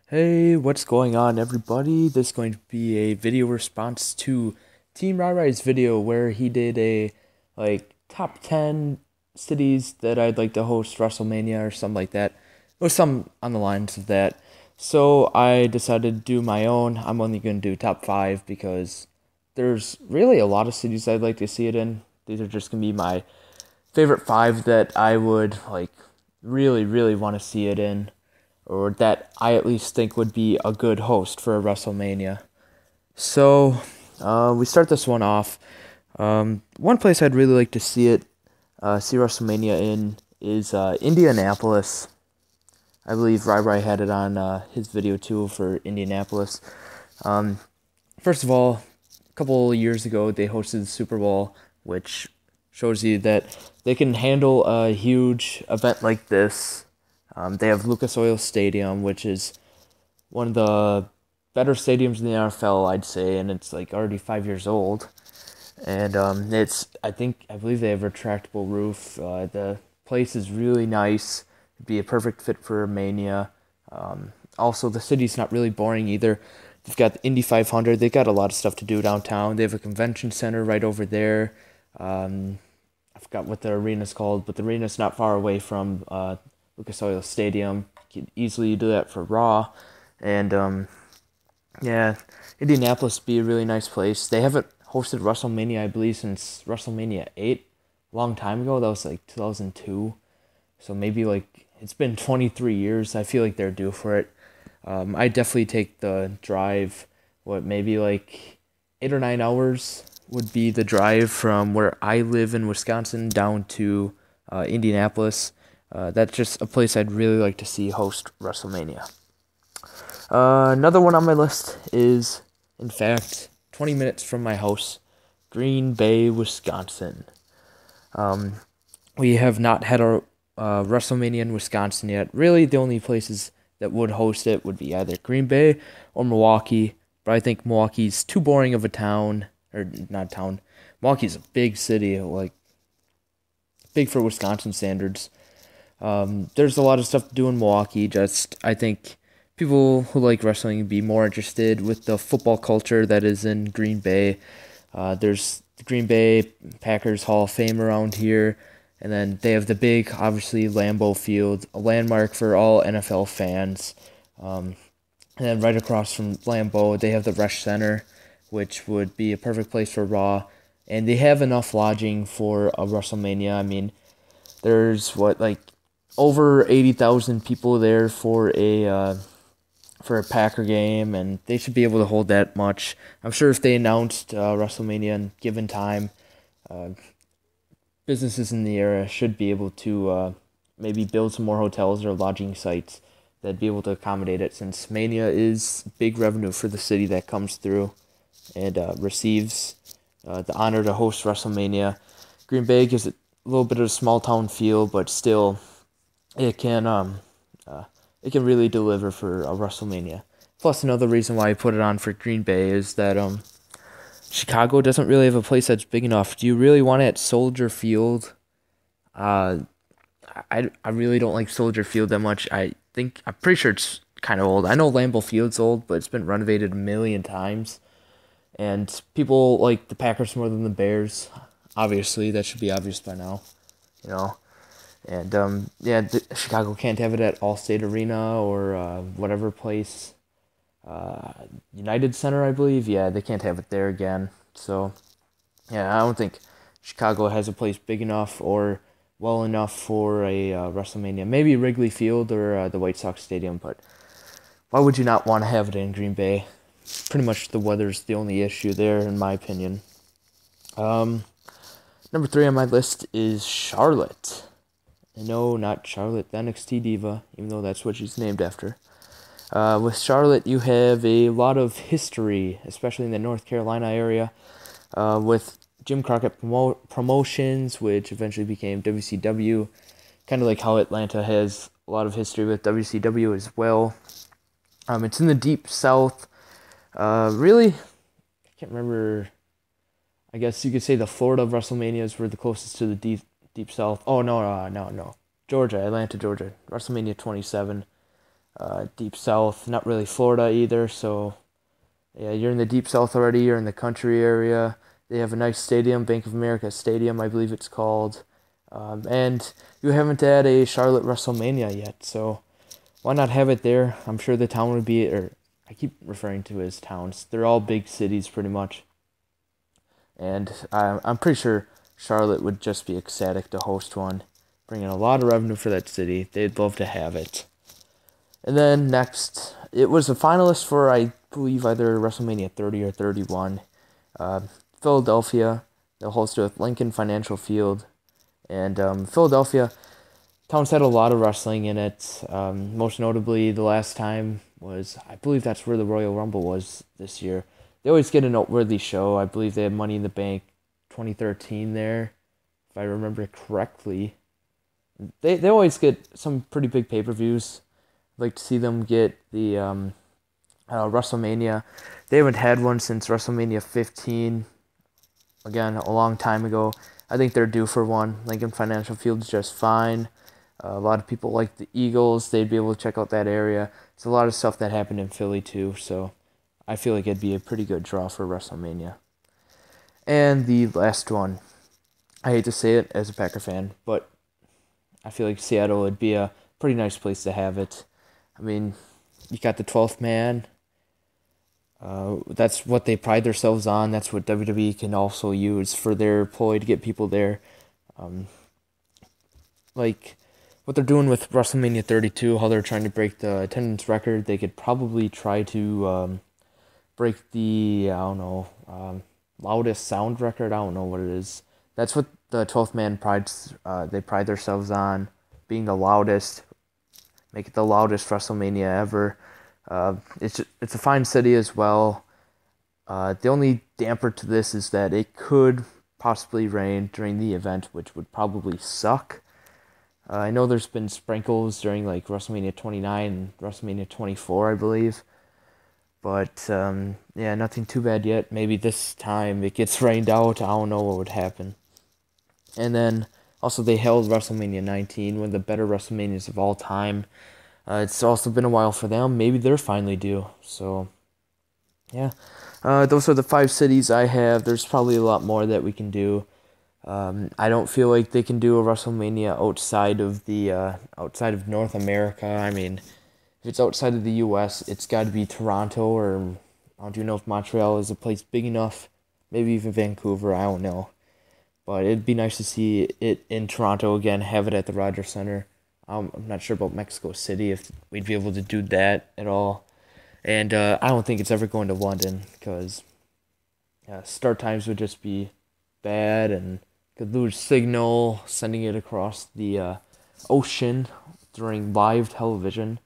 Hey, what's going on, everybody? This is going to be a video response to Team Rai's video where he did a top 10 cities that I'd like to host WrestleMania or something like that. It was some on the lines of that. So I decided to do my own. I'm only going to do top 5 because there's really a lot of cities I'd like to see it in. These are just going to be my favorite 5 that I would really want to see it in, or that I at least think would be a good host for a WrestleMania. So we start this one off. One place I'd really like to see WrestleMania in is Indianapolis. I believe Rai had it on his video too for Indianapolis. Um, First of all, a couple of years ago they hosted the Super Bowl, which shows you that they can handle a huge event like this. They have Lucas Oil Stadium, which is one of the better stadiums in the NFL, I'd say, and it's already 5 years old. And I believe they have a retractable roof. The place is really nice. It'd be a perfect fit for Mania. Also, the city's not really boring either. They've got the Indy 500. They've got a lot of stuff to do downtown. They have a convention center right over there. I forgot what the arena's called, but the arena's not far away from Lucas Oil Stadium. You could easily do that for Raw. And yeah, Indianapolis would be a really nice place. They haven't hosted WrestleMania, I believe, since WrestleMania 8. A long time ago. That was 2002. So maybe it's been 23 years. I feel like they're due for it. I definitely take the drive. Maybe 8 or 9 hours would be the drive from where I live in Wisconsin down to Indianapolis. That's just a place I'd really like to see host WrestleMania. Another one on my list is, in fact, 20 minutes from my house, Green Bay, Wisconsin. We have not had a WrestleMania in Wisconsin yet. Really, the only places that would host it would be either Green Bay or Milwaukee. But I think Milwaukee's too boring of a town, or not town. Milwaukee's a big city, big for Wisconsin standards. There's a lot of stuff to do in Milwaukee. I think people who like wrestling would be more interested with the football culture that is in Green Bay. There's the Green Bay Packers Hall of Fame around here. And then they have the big, obviously, Lambeau Field, a landmark for all NFL fans. And then right across from Lambeau, they have the Resch Center, which would be a perfect place for Raw. And they have enough lodging for a WrestleMania. I mean, there's over 80,000 people there for a Packer game, and they should be able to hold that much. I'm sure if they announced WrestleMania in given time, businesses in the area should be able to maybe build some more hotels or lodging sites that'd be able to accommodate it, since Mania is big revenue for the city that comes through and receives the honor to host WrestleMania. Green Bay gives it a little bit of a small town feel, but still, it can really deliver for a WrestleMania. Plus, another reason why I put it on for Green Bay is that Chicago doesn't really have a place that's big enough. Do you really want it at Soldier Field? I really don't like Soldier Field that much. I'm pretty sure it's kind of old. I know Lambeau Field's old, but it's been renovated a million times. And people like the Packers more than the Bears. Obviously, that should be obvious by now, you know. And Chicago can't have it at Allstate Arena or whatever place. United Center, I believe. Yeah, they can't have it there again. So, yeah, I don't think Chicago has a place big enough or well enough for a WrestleMania. Maybe Wrigley Field or the White Sox Stadium, but why would you not want to have it in Green Bay? Pretty much the weather's the only issue there, in my opinion. Number 3 on my list is Charlotte. No, not Charlotte, the NXT diva, even though that's what she's named after. With Charlotte, you have a lot of history, especially in the North Carolina area, with Jim Crockett Promotions, which eventually became WCW, kind of like how Atlanta has a lot of history with WCW as well. It's in the Deep South. Really, I can't remember. I guess you could say the Florida WrestleManias were the closest to the Deep South. Oh, no. Georgia, Atlanta, Georgia. WrestleMania 27. deep south, not really Florida either. So yeah, you're in the deep south already. You're in the country area. They have a nice stadium, Bank of America Stadium, I believe it's called. And you haven't had a Charlotte WrestleMania yet, so why not have it there? I'm sure the town would be, or I keep referring to it as towns. They're all big cities pretty much. And I'm pretty sure Charlotte would just be ecstatic to host one, bringing a lot of revenue for that city. They'd love to have it. And then next, it was a finalist for, I believe, either WrestleMania 30 or 31. Philadelphia, they'll host it with Lincoln Financial Field. And Philadelphia, town's had a lot of wrestling in it. Most notably, the last time was, I believe that's where the Royal Rumble was this year. They always get a noteworthy show. I believe they had Money in the Bank 2013 there, if I remember correctly. They always get some pretty big pay-per-views. I'd like to see them get the WrestleMania. They haven't had one since WrestleMania 15. Again, a long time ago. I think they're due for one. Lincoln Financial Field's just fine. A lot of people like the Eagles. They'd be able to check out that area. It's a lot of stuff that happened in Philly too, so I feel like it'd be a pretty good draw for WrestleMania. And the last one, I hate to say it as a Packer fan, but I feel like Seattle would be a pretty nice place to have it. I mean, you got the 12th man. That's what they pride themselves on. That's what WWE can also use for their ploy to get people there. Like what they're doing with WrestleMania 32, how they're trying to break the attendance record. They could probably try to break the, I don't know, loudest sound record. I don't know what it is. That's what the 12th man they pride themselves on, being the loudest. Make it the loudest WrestleMania ever. It's a fine city as well. The only damper to this is that it could possibly rain during the event, which would probably suck. I know there's been sprinkles during like WrestleMania 29 and WrestleMania 24, I believe. But yeah, nothing too bad yet. Maybe this time it gets rained out. I don't know what would happen. And then also they held WrestleMania 19, one of the better WrestleManias of all time. It's also been a while for them. Maybe they're finally due. So, yeah. Those are the 5 cities I have. There's probably a lot more that we can do. I don't feel like they can do a WrestleMania outside of North America. I mean, if it's outside of the U.S., it's got to be Toronto, or I don't even know if Montreal is a place big enough. Maybe even Vancouver. I don't know. But it'd be nice to see it in Toronto again, have it at the Rogers Center. I'm not sure about Mexico City, if we'd be able to do that at all. And I don't think it's ever going to London, because start times would just be bad, and could lose signal sending it across the ocean during live television.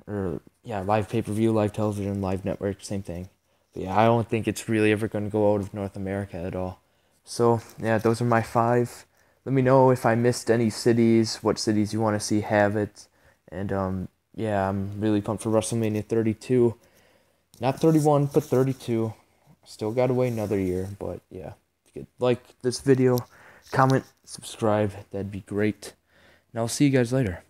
Or, live pay-per-view, live television, live network, same thing. But yeah, I don't think it's really ever going to go out of North America at all. So, yeah, those are my 5. Let me know if I missed any cities, what cities you want to see have it. And, I'm really pumped for WrestleMania 32. Not 31, but 32. Still got to wait another year, but yeah. If you could like this video, comment, subscribe, that'd be great. And I'll see you guys later.